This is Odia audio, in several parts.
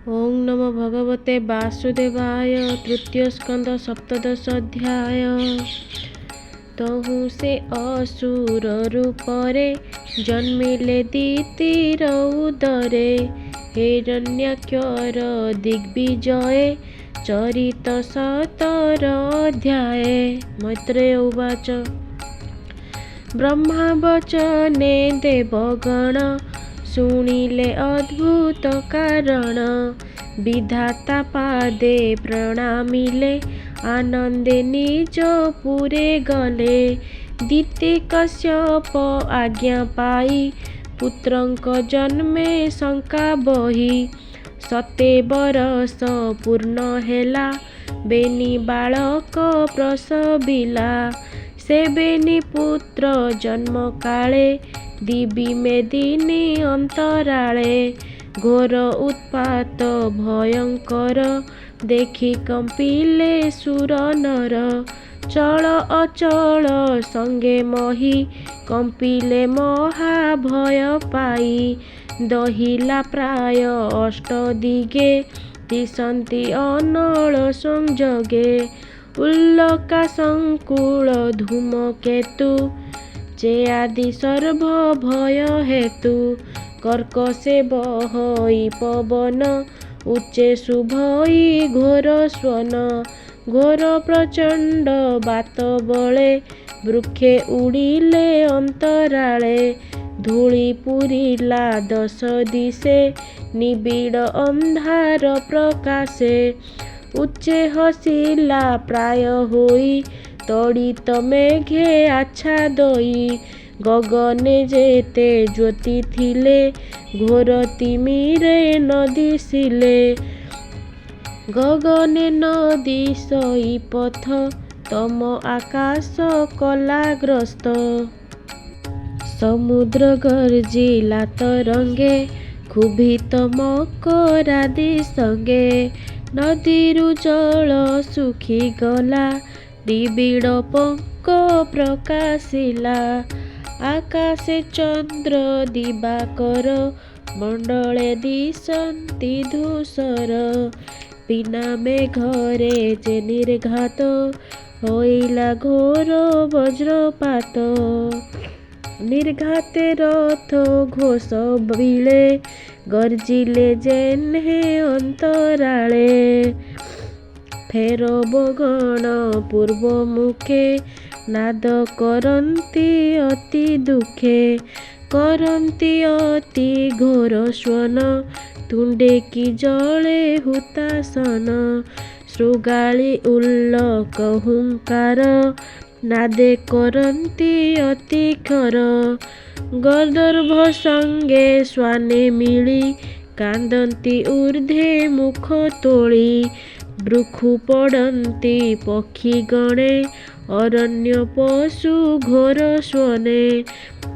ओं नमो भगवते वासुदेवाय। तृतीय स्कंद सप्तदश अध्याय। तहु से असुर रूपरे जन्मिले दितिर उदरे। हिरण्याक्षर दिग्विजये चरित 17 अध्याय। मैत्रेय उवाच ब्रह्मा वचने देवगण शुणिले अद्भुत कारण। विधाता पादे प्रणामिले आनंदे निज पुरे गले। दिति कश्यप आज्ञा पाई पुत्रंक जन्मे शंका बही। 7 बरस पूर्ण हेला बेनी बालक प्रसविला। से बेनी पुत्र जन्म काले दिबी मेदिनी अंतराले। घोर उत्पात भयंकर देखि कंपिले सुर नर। चल अचल संगे मही कंपिले महाभय पाई। दहिला प्राय अष्ट दिगे दिशन्ति अनल संजगे। उल्लका संकुल धूमकेतु जे आदि सर्व भय हेतु। कर्कशे बहई पवन उच्चे शुभई घोर स्वन। घोर प्रचंड बात बले वृक्षे उड़िले अंतराले। धूଳି पुरिला 10 दिशे निबिड़ अंधार प्रकाशे। उच्चे हसिला प्राय होई तड़ित मेघे आच्छादई। गगने जेते ज्योति थिले घोर तिमिरे न दिसिले। गगने न दिशई पथ तम आकाश कलाग्रस्त। समुद्र गर्जिला तरंगे क्षुभित मकरादि संगे। नदीरु जल सुखी गला निबिड़ पंक प्रकाशिला। आकाशे चंद्र दिवाकर मंडले दिशन्ति धूसर। बिना मेघरे जे निर्घात होइला घोर वज्रपात। निर्घाते रथ घोष बिले गर्जिले जेन्हे अंतराले। फेर बगण पूर्व मुखे नाद करन्ति अति दुखे। करन्ति अति घोर स्वन तुंडे की जले हुतासन। शृगाली उल्लक हुंकार नादे करन्ति अति खर। गंधर्व संगे स्वाने मिली कांदन्ति ऊर्ध्वे मुख तोली। भृखु पड़न्ति पक्षी गणे अरण्य पशु घोर स्वने।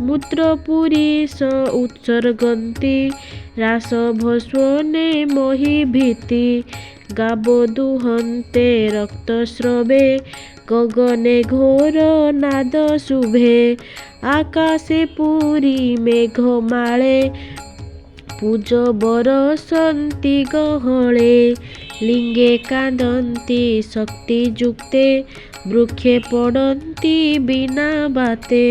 मूत्र पुरीश उत्सर्गन्ति रासभ स्वने मही भीति। गावो दुहन्ते रक्तस्रवे गगने घोर नाद शुभे। आकाशे पुरी मेघमाळे पूज बरसन्ति गहळे। लिंगे कांदन्ति शक्तियुक्ते वृक्षे पड़न्ति बिना बाते।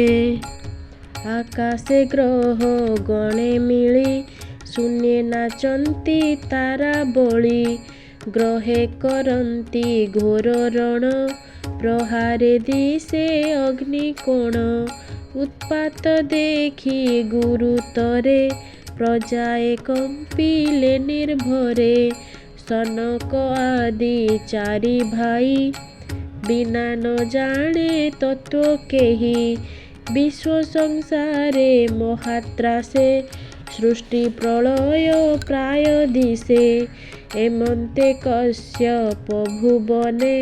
आकाशे ग्रह गणे मिली शून्ये नाचन्ति तारा बळी। ग्रहे करन्ति घोर रण प्रहारे दिशे अग्निकोण। उत्पात देखि गुरुतरे प्रजाए कंपिले निर्भरे। सनक आदि चारि भाई बिना न जाने तत्व केही। विश्व संसारे महात्रासे सृष्टि प्रलय प्राय दिशे। एमन्ते कश्यप भुवने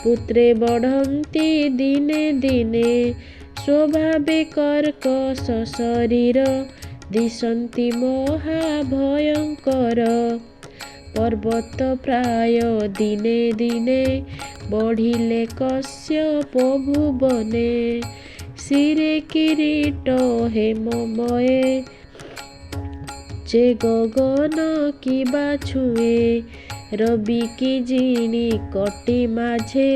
पुत्रे बढ़न्ति दिने दिने। स्वभावे कर्कश शरीर दिशन्ति महाभयंकर। पर्वत प्राय दिने दिने बढ़िले कश्यप भुवने। सिरे किरीट हेममये যে গগন কিবা ছুঁয়ে রবি কি জিনি কটি মাঝে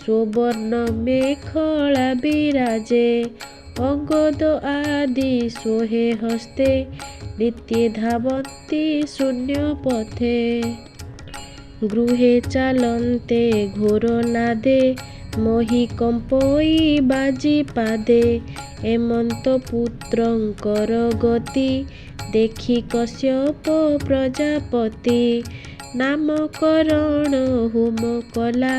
সুবর্ণ মেখলা বিরাজে অঙ্গদ আদি সোহে হস্তে নিত্যে ধাবন্তি শূন্য পথে গৃহে চালন্তে ঘোর নাদে মহি কম্পই বাজি পাদে এমন্ত পুত্রଙ୍କର গতি দেখি কଶ୍ୟପ ପ୍ରଜାପତି ନାମକରଣ ହୋମ କଲା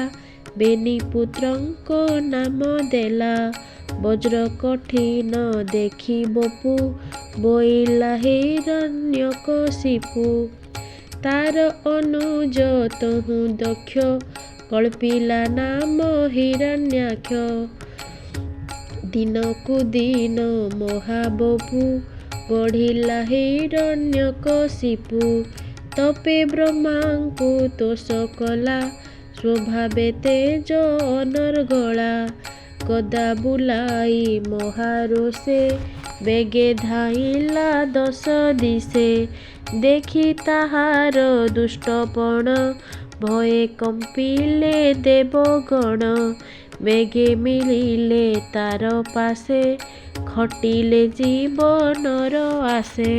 ବେନି ପୁତ୍ରଙ୍କ ନାମ ଦେଲା ବଜ୍ର କଠିନ ଦେଖି ବପୁ ବୋଇଲା ହିରଣ୍ୟକଶିପୁ ତାର ଅନୁଜ ତହୁଁ ଦକ୍ଷ କଳ୍ପିଲା ନାମ ହିରଣ୍ୟାକ୍ଷ ଦିନକୁ ଦିନ ମହାବପୁ ବଢ଼ିଲା ହିରଣ୍ୟକଶିପୁ ତପେ ବ୍ରହ୍ମାଙ୍କୁ ତୋଷ କଲା ସ୍ୱଭାବେ ତେଜ ଅନର୍ଗଳା ଗଦା ବୁଲାଇ ମହାରୋଷେ ବେଗେ ଧାଇଲା ଦଶ ଦିଶେ ଦେଖି ତାହାର ଦୁଷ୍ଟପଣ ଭୟେ କମ୍ପିଲେ ଦେବଗଣ ବେଗେ ମିଳିଲେ ତାର ପାଶେ ଖଟିଲେ ଜୀବନର ଆଶେ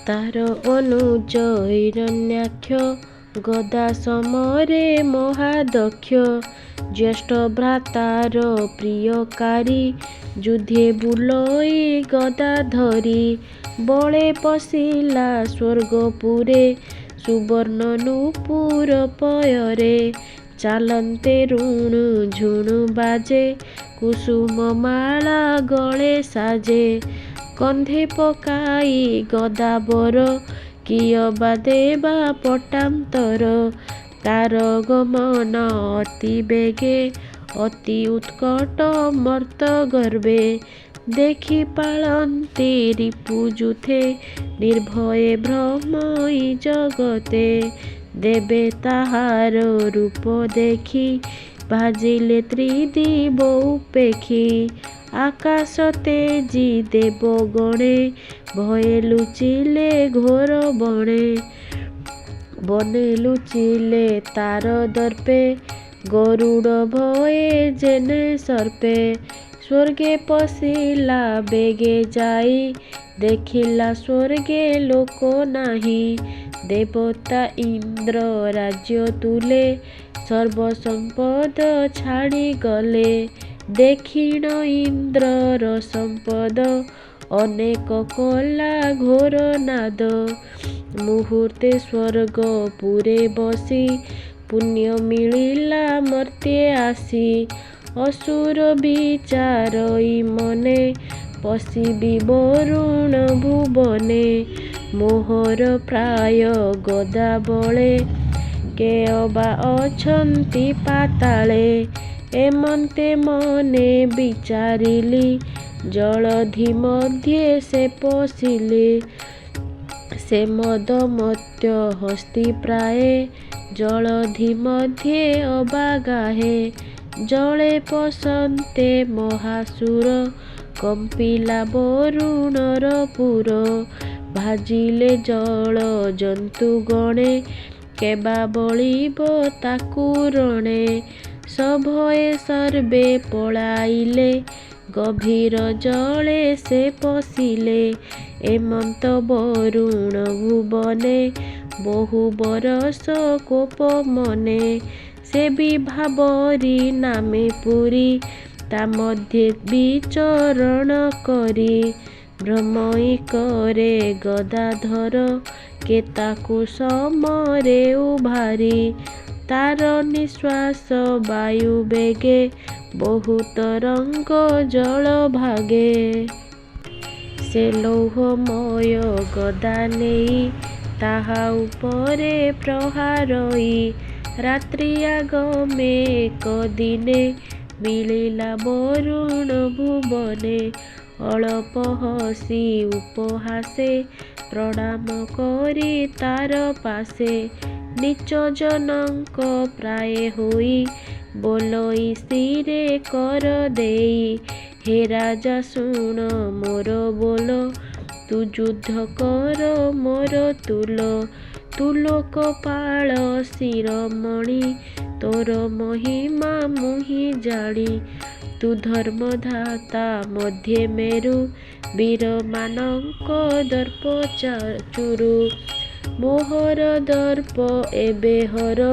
ତାର ଅନୁଜ ହିରଣ୍ୟାକ୍ଷ ଗଦା ସମରେ ମହାଦକ୍ଷ ଜ୍ୟେଷ୍ଠ ଭ୍ରାତାର ପ୍ରିୟକାରୀ ଯୁଧେ ବୁଲଇ ଗଦା ଧରି ବଳେ ପଶିଲା ସ୍ୱର୍ଗପୁରେ ସୁବର୍ଣ୍ଣ ନୂପୁର ପୟରେ ଚାଲନ୍ତେ ରୁଣୁ ଝୁଣୁ ବାଜେ କୁସୁମ ମାଳା ଗଳେ ସାଜେ କନ୍ଧେ ପକାଇ ଗଦାବର କିୟ ବା ଦେବା ପଟାନ୍ତର ତାର ଗମନ ଅତି ବେଗେ ଅତି ଉତ୍କଟ ମର୍ତ୍ତ ଗର୍ବେ ଦେଖି ପାଳନ୍ତି ରିପୁଯୁଥେ ନିର୍ଭୟେ ଭ୍ରମଇ ଜଗତେ ଦେବେ ତାହାର ରୂପ ଦେଖି ଭାଜିଲେ ତ୍ରିଦିବ ଉପେକ୍ଷୀ ଆକାଶ ତେଜି ଦେବ ଗଣେ ଭୟେ ଲୁଚିଲେ ଘୋର ବଣେ ବନେ ଲୁଚିଲେ ତାର ଦର୍ପେ ଗରୁଡ଼ ଭୟେ ଜେନେ ସର୍ପେ ସ୍ୱର୍ଗେ ପଶିଲା ବେଗେ ଯାଇ ଦେଖିଲା ସ୍ୱର୍ଗେ ଲୋକ ନାହିଁ ଦେବତା ଇନ୍ଦ୍ର ରାଜ୍ୟ ତୁଲେ ସର୍ବ ସମ୍ପଦ ଛାଡ଼ି ଗଲେ ଦେଖିଣ ଇନ୍ଦ୍ରର ସମ୍ପଦ ଅନେକ କଲା ଘୋର ନାଦ ମୁହୂର୍ତ୍ତେ ସ୍ୱର୍ଗ ପୁରେ ବସି ପୁଣ୍ୟ ମିଳିଲା ମର୍ତ୍ତେ ଆସି ଅସୁର ବିଚାରଇ ମନେ ପଶିବି ବରୁଣ ଭୁବନେ ମୋହର ପ୍ରାୟ ଗଦା ବଳେ କେୟ ବା ଅଛନ୍ତି ପାତାଳେ ଏମନ୍ତେ ମନେ ବିଚାରିଲି ଜଳଧି ମଧ୍ୟେ ସେ ପଶିଲେ ସେ ମଦମତ୍ୟ ହସ୍ତି ପ୍ରାୟେ ଜଳଧି ମଧ୍ୟେ ଅବାଗାହେ ଜଳେ ପଶନ୍ତେ ମହାସୁର କମ୍ପିଲା ବରୁଣର ପୁର ଭାଜିଲେ ଜଳ ଜନ୍ତୁ ଗଣେ କେବା ବଳିବ ତାକୁ ରଣେ ସଭୟେ ସର୍ବେ ପଳାଇଲେ ଗଭୀର ଜଳେ ସେ ପଶିଲେ ଏମନ୍ତ ବରୁଣ ଭୁବନେ ବହୁ ବରଷ କୋପ ମନେ ସେ ବିଭାବରୀ ନାମେ ପୁରୀ ତା ମଧ୍ୟେ ବିଚରଣ କରି ଭ୍ରମଇ କରେ ଗଦାଧର କେ ତାକୁ ସମରେ ଉଭାରି ତାର ନିଶ୍ୱାସ ବାୟୁ ବେଗେ ବହୁତ ରଙ୍ଗ ଜଳ ଭାଗେ ସେ ଲୌହମୟ ଗଦା ନେଇ ତାହା ଉପରେ ପ୍ରହାରଇ ରାତ୍ରି ଆଗମେ ଏକ ଦିନେ ମିଳିଲା ବରୁଣ ଭୁବନେ ଅଳପ ହସି ଉପହାସେ ପ୍ରଣାମ କରି ତାର ପାଶେ ନିଚ ଜନଙ୍କ ପ୍ରାୟ ହୋଇ ବୋଲଇ ସ୍ଥିରେ କର ଦେଇ ହେ ରାଜା ଶୁଣ ମୋର ବୋଲ ତୁ ଯୁଦ୍ଧ କର ମୋର ତୁଲ କପାଳ ଶିରୋମଣି ତୋର ମହିମା ମୁହିଁ ଜାଣି ତୁ ଧର୍ମଧାତା ମଧ୍ୟେ ମେରୁ ବୀରମାନଙ୍କ ଦର୍ପ ଚୁରୁ ମୋହର ଦର୍ପ ଏବେ ହର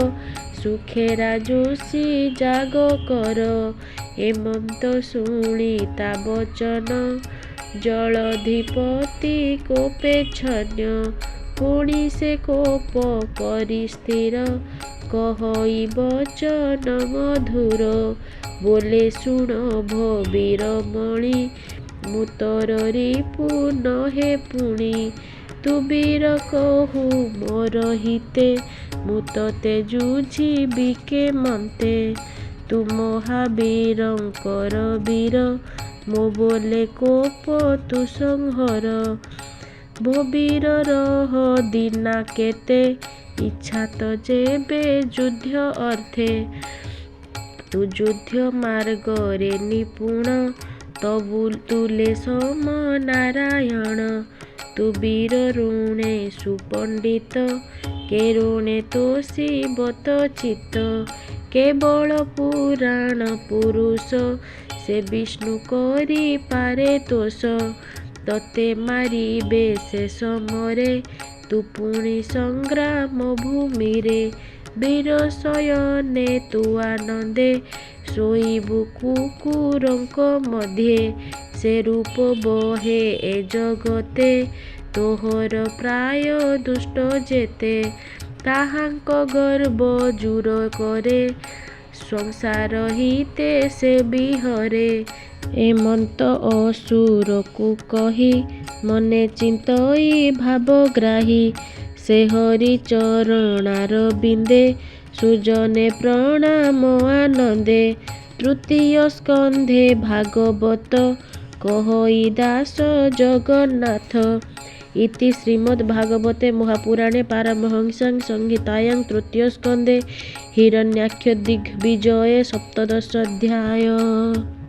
ସୁଖେରା ଯୋଶୀ ଜାଗ କର ଏମନ୍ତ ଶୁଣି ତା ବଚନ ଜଳଧିପତି କୋପେ ଛନ୍ୟ ପୁଣି ସେ କୋପ କରି ସ୍ଥିର କହଇ ବଚନ ମଧୁର ବୋଲେ ଶୁଣ ଭ ବୀରମଣି ମୁଁ ତୋର ରିପୁ ନହେ ପୁଣି ତୁ ବୀର କହୁ ମୋର ହିତେ ମୁଁ ତତେ ଯୁଝିବି କେମନ୍ତେ ତୁ ମହାବୀରଙ୍କର ବୀର ମୋ ବୋଲେ କୋପ ତୁ ସଂହର ବୀର ରହ ଦିନା କେତେ ଇଚ୍ଛା ତ ଯେବେ ଯୁଦ୍ଧ ଅର୍ଥେ ତୁ ଯୁଦ୍ଧ ମାର୍ଗରେ ନିପୁଣ ତବୁ ତୁଲେ ସମ ନାରାୟଣ ତୁ ବୀର ଋଣେ ସୁପଣ୍ଡିତ କେ ଋଣେ ତୋଷୀ ବତ ଚିତ୍ତ କେବଳ ପୁରାଣ ପୁରୁଷ ସେ ବିଷ୍ଣୁ କରି ପାରେ ତୋଷ ତତେ ମାରିବେ ସେ ସମରେ ତୁ ପୁଣି ସଂଗ୍ରାମ ଭୂମିରେ ବୀର ଶୟନେ ତୁ ଆନନ୍ଦେ ଶୋଇବୁ କୁକୁରଙ୍କ ମଧ୍ୟେ ସେ ରୂପ ବହେ ଏ ଜଗତେ ତୋହର ପ୍ରାୟ ଦୁଷ୍ଟ ଯେତେ ତାହାଙ୍କ ଗର୍ବ ଜୁର କରେ ସଂସାର ହିତେ ସେ ବିହରେ ଏମନ୍ତ ଅସୁରକୁ କହି ମନେ ଚିନ୍ତଇ ଭାବଗ୍ରାହୀ ସେ ହରି ଚରଣାର ବିନ୍ଦେ ସୁଜନେ ପ୍ରଣାମ ଆନନ୍ଦେ ତୃତୀୟ ସ୍କନ୍ଧେ ଭାଗବତ କହଇ ଦାସ ଜଗନ୍ନାଥ ଇତି ଶ୍ରୀମଦ୍ଭାଗବତେ ମହାପୁରାଣେ ପାରମହଂସ୍ୟାଂ ସଂହିତାୟାଂ ତୃତୀୟ ସ୍କନ୍ଧେ ହିରଣ୍ୟାକ୍ଷ ଦିଗ୍ବିଜये ସପ୍ତଦଶ ଅଧ୍ୟାୟ।